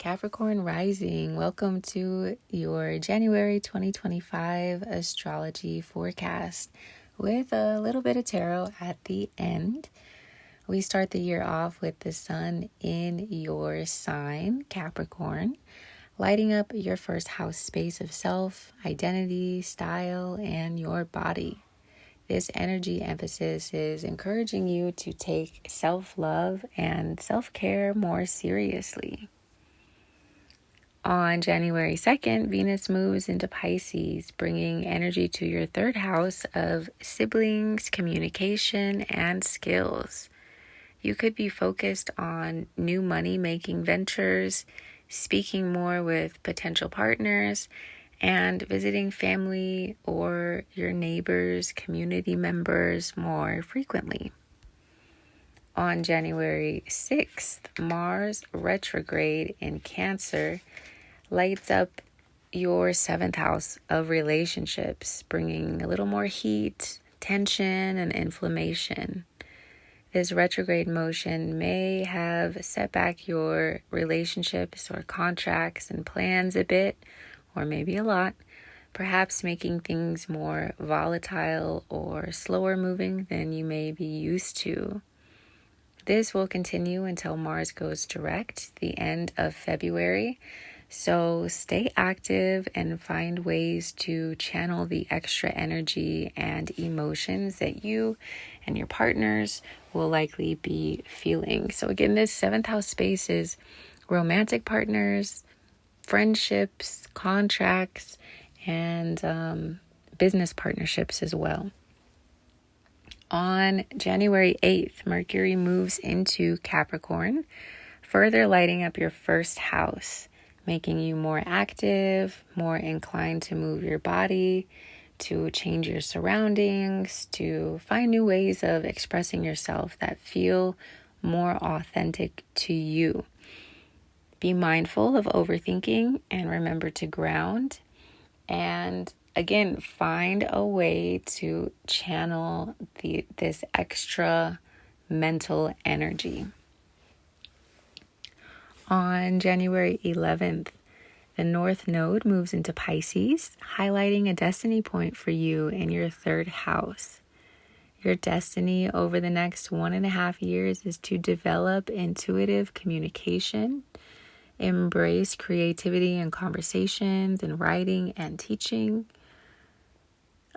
Capricorn rising, welcome to your January 2025 astrology forecast with a little bit of tarot at the end. We start the year off with the sun in your sign, Capricorn, lighting up your first house space of self, identity, style, and your body. This energy emphasis is encouraging you to take self-love and self-care more seriously. On January 2nd, Venus moves into Pisces, bringing energy to your third house of siblings, communication, and skills. You could be focused on new money-making ventures, speaking more with potential partners, and visiting family or your neighbors, community members more frequently. On January 6th, Mars retrograde in Cancer lights up your 7th house of relationships, bringing a little more heat, tension, and inflammation. This retrograde motion may have set back your relationships or contracts and plans a bit, or maybe a lot, perhaps making things more volatile or slower moving than you may be used to. This will continue until Mars goes direct, the end of February. So stay active and find ways to channel the extra energy and emotions that you and your partners will likely be feeling. So again, this 7th house space is romantic partners, friendships, contracts, and business partnerships as well. On January 8th, Mercury moves into Capricorn, further lighting up your first house, making you more active, more inclined to move your body, to change your surroundings, to find new ways of expressing yourself that feel more authentic to you. Be mindful of overthinking and remember to ground. And again, find a way to channel this extra mental energy. On January 11th, the North Node moves into Pisces, highlighting a destiny point for you in your 3rd house. Your destiny over the next 1.5 years is to develop intuitive communication, embrace creativity and conversations and writing and teaching,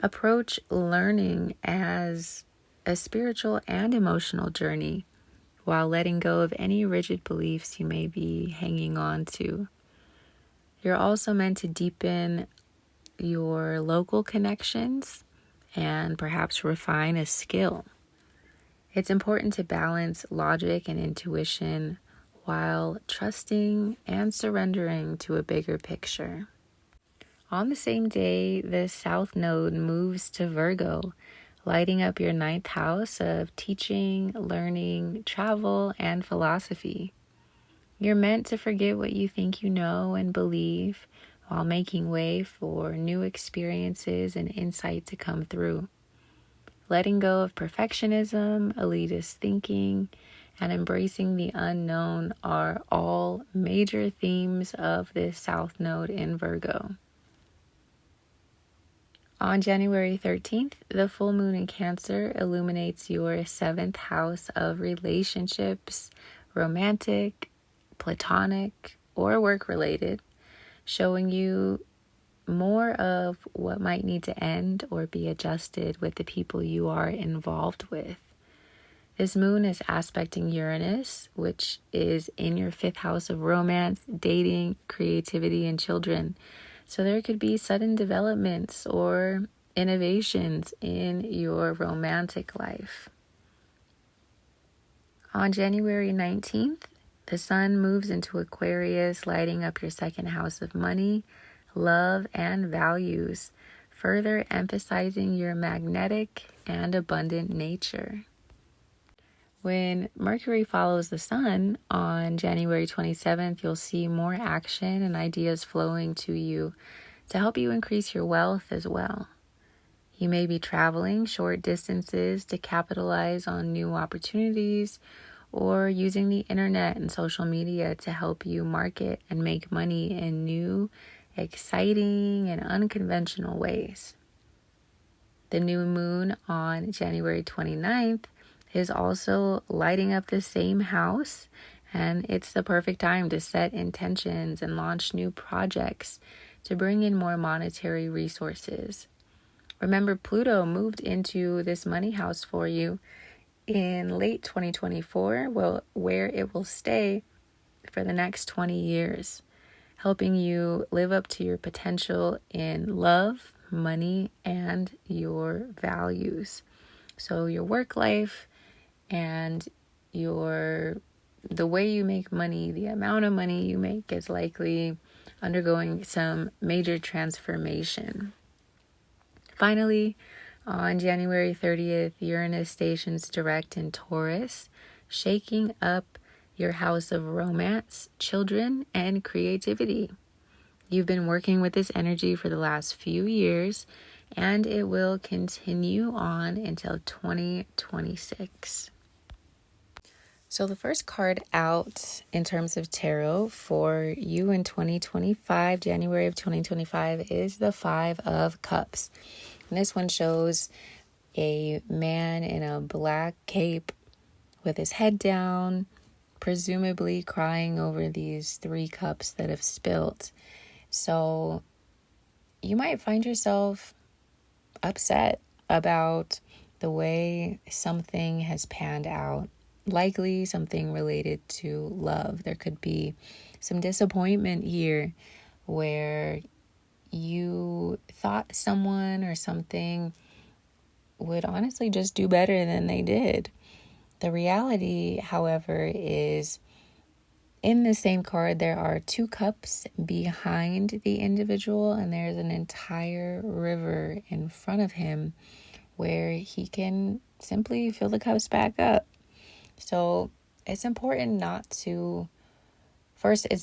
approach learning as a spiritual and emotional journey, while letting go of any rigid beliefs you may be hanging on to. You're also meant to deepen your local connections and perhaps refine a skill. It's important to balance logic and intuition while trusting and surrendering to a bigger picture. On the same day, the South Node moves to Virgo, lighting up your 9th house of teaching, learning, travel, and philosophy. You're meant to forget what you think you know and believe while making way for new experiences and insight to come through. Letting go of perfectionism, elitist thinking, and embracing the unknown are all major themes of this South Node in Virgo. On January 13th, the full moon in Cancer illuminates your 7th house of relationships, romantic, platonic, or work-related, showing you more of what might need to end or be adjusted with the people you are involved with. This moon is aspecting Uranus, which is in your 5th house of romance, dating, creativity, and children. So there could be sudden developments or innovations in your romantic life. On January 19th, the sun moves into Aquarius, lighting up your 2nd house of money, love, and values, further emphasizing your magnetic and abundant nature. When Mercury follows the sun on January 27th, you'll see more action and ideas flowing to you to help you increase your wealth as well. You may be traveling short distances to capitalize on new opportunities or using the internet and social media to help you market and make money in new, exciting, and unconventional ways. The new moon on January 29th is also lighting up the same house, and it's the perfect time to set intentions and launch new projects to bring in more monetary resources. Remember, Pluto moved into this money house for you in late 2024, where it will stay for the next 20 years, helping you live up to your potential in love, money, and your values. So your work life and the way you make money, the amount of money you make is likely undergoing some major transformation. Finally, on January 30th, Uranus stations direct in Taurus, shaking up your house of romance, children, and creativity. You've been working with this energy for the last few years, and it will continue on until 2026. So the first card out in terms of tarot for you in 2025, January of 2025, is the Five of Cups. And this one shows a man in a black cape with his head down, presumably crying over these 3 cups that have spilt. So you might find yourself upset about the way something has panned out. Likely something related to love. There could be some disappointment here where you thought someone or something would honestly just do better than they did. The reality, however, is in the same card, there are 2 cups behind the individual, and there's an entire river in front of him where he can simply fill the cups back up. So it's important it's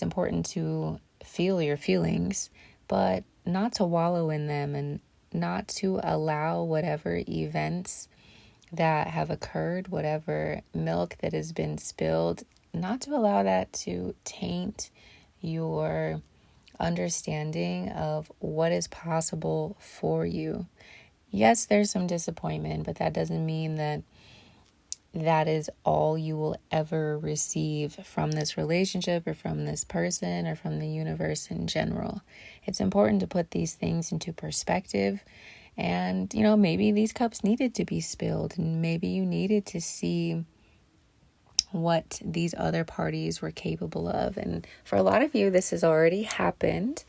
important to feel your feelings, but not to wallow in them and not to allow whatever events that have occurred, whatever milk that has been spilled, not to allow that to taint your understanding of what is possible for you. Yes, there's some disappointment, but that doesn't mean that is all you will ever receive from this relationship or from this person or from the universe in general. It's important to put these things into perspective. And, maybe these cups needed to be spilled, and maybe you needed to see what these other parties were capable of. And for a lot of you, this has already happened.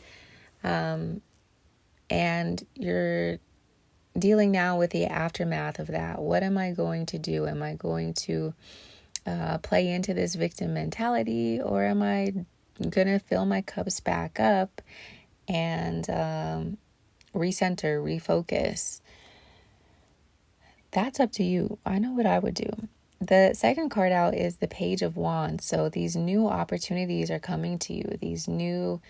And you're dealing now with the aftermath of that. What am I going to do? Am I going to play into this victim mentality, or am I going to fill my cups back up and recenter, refocus? That's up to you. I know what I would do. The second card out is the Page of Wands. So these new opportunities are coming to you. These new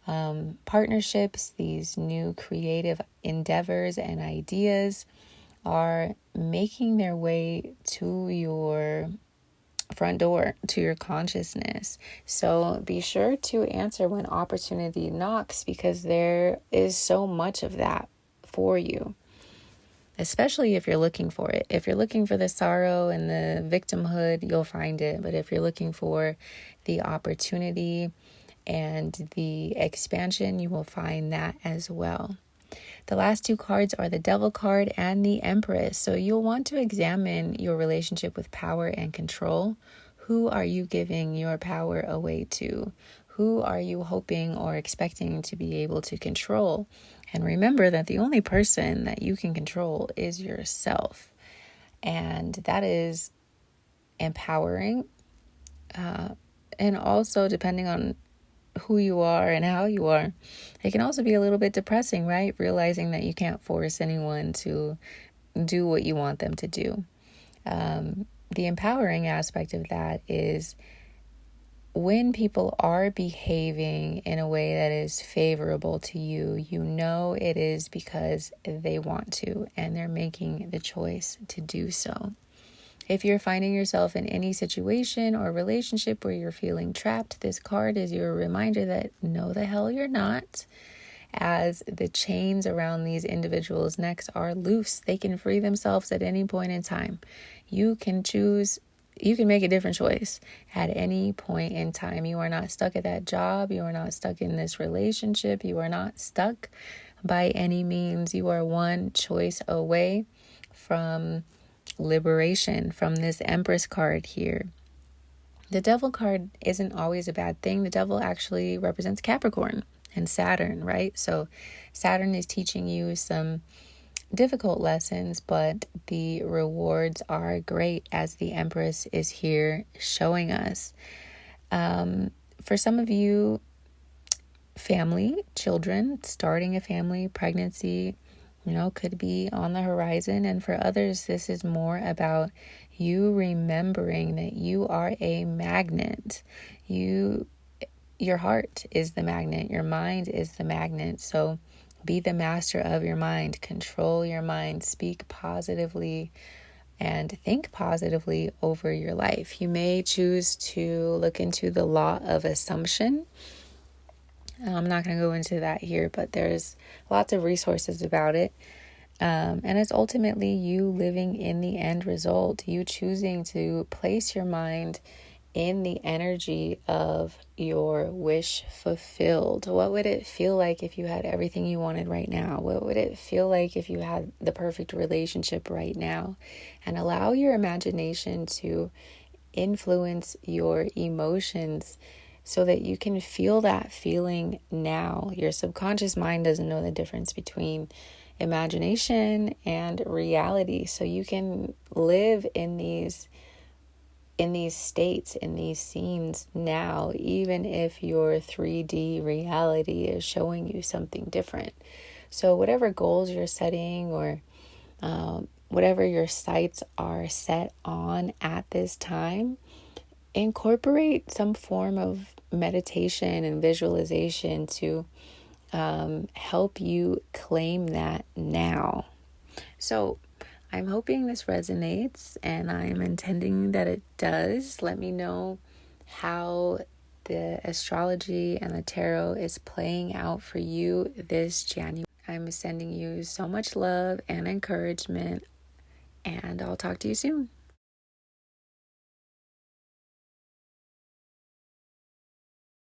partnerships, these new creative endeavors and ideas are making their way to your front door, to your consciousness. So be sure to answer when opportunity knocks, because there is so much of that for you, especially if you're looking for it. If you're looking for the sorrow and the victimhood, you'll find it. But if you're looking for the opportunity and the expansion, you will find that as well. The last 2 cards are the Devil card and the Empress. So you'll want to examine your relationship with power and control. Who are you giving your power away to? Who are you hoping or expecting to be able to control? And remember that the only person that you can control is yourself. And that is empowering. And also, depending on who you are and how you are, it can also be a little bit depressing, right? Realizing that you can't force anyone to do what you want them to do. The empowering aspect of that is when people are behaving in a way that is favorable to you, you know it is because they want to and they're making the choice to do so. If you're finding yourself in any situation or relationship where you're feeling trapped, this card is your reminder that no, the hell you're not. As the chains around these individuals' necks are loose, they can free themselves at any point in time. You can choose, you can make a different choice at any point in time. You are not stuck at that job. You are not stuck in this relationship. You are not stuck by any means. You are one choice away from liberation from this Empress card here. The Devil card isn't always a bad thing. The Devil actually represents Capricorn and Saturn, right? So Saturn is teaching you some difficult lessons, but the rewards are great, as the Empress is here showing us. For some of you, family, children, starting a family, pregnancy, could be on the horizon. And for others, this is more about you remembering that you are a magnet. Your heart is the magnet. Your mind is the magnet. So be the master of your mind. Control your mind. Speak positively and think positively over your life. You may choose to look into the law of assumption. I'm not going to go into that here, but there's lots of resources about it. And it's ultimately you living in the end result, you choosing to place your mind in the energy of your wish fulfilled. What would it feel like if you had everything you wanted right now? What would it feel like if you had the perfect relationship right now? And allow your imagination to influence your emotions so that you can feel that feeling now. Your subconscious mind doesn't know the difference between imagination and reality. So you can live in these states, in these scenes now, even if your 3D reality is showing you something different. So whatever goals you're setting, or whatever your sights are set on at this time, incorporate some form of meditation and visualization to help you claim that now. So I'm hoping this resonates, and I'm intending that it does. Let me know how the astrology and the tarot is playing out for you this January. I'm sending you so much love and encouragement, and I'll talk to you soon.